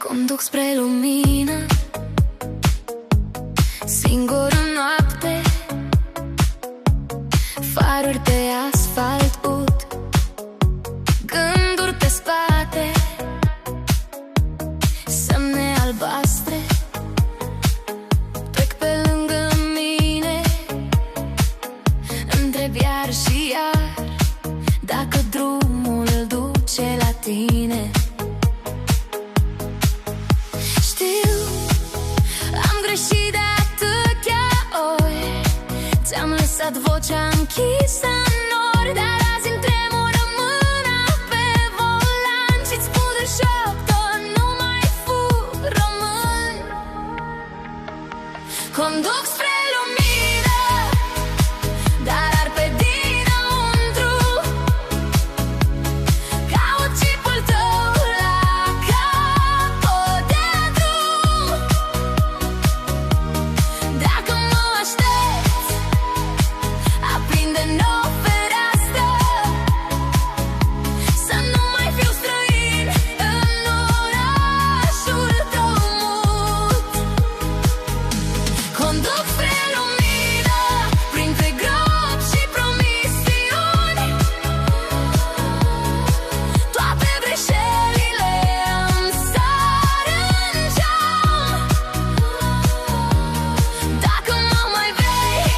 Conduc spre lumină, singur în noapte, faruri pe asfalt ud, gânduri pe spate, semne albastre trec pe lângă mine. Întreb iar și iar dacă drumul duce la tine. Știu, am greșit de atâtea ori, ți-am lăsat vocea închisă în nori, dar azi îmi tremură mâna pe volan și-ți spun de șoaptă: nu mai fu, rămân. Conduc spre lumină, dar ar pe dinăuntru, caut chipul tău la capăt de drum. Dacă mă aștepți, aprinde-n o fereastră, să nu mai fiu străin în orașul tău mut. Conduc spre lumină, printre gropi și promisiuni, toate greșelile îmi sar în geam. Dacă mă mai vei,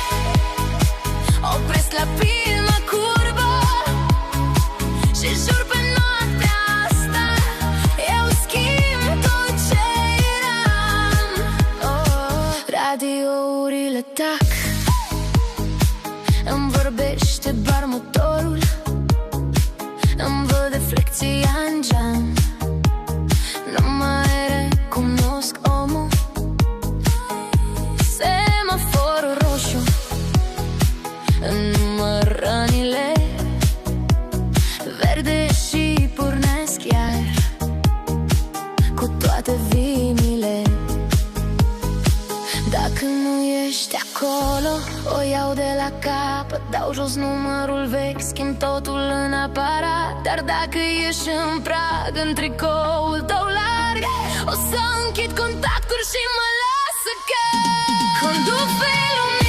opresc la prima curbă și jur pe noaptea asta eu schimb tot ce eram. Radiourile tac, îmi vorbește doar motorul, îmi văd reflecția în geam. Nu mai recunosc omul, semaforul roșu înnumăr rănile, verde și pornesc iar cu toate vimile. Dacă nu ești acolo, o iau de la capăt, dau jos numărul vechi, schimb totul în aparat. Dar dacă ești în prag, în tricoul tău larg, o să închid contactul și mă las să cad. Conduc pe lumină,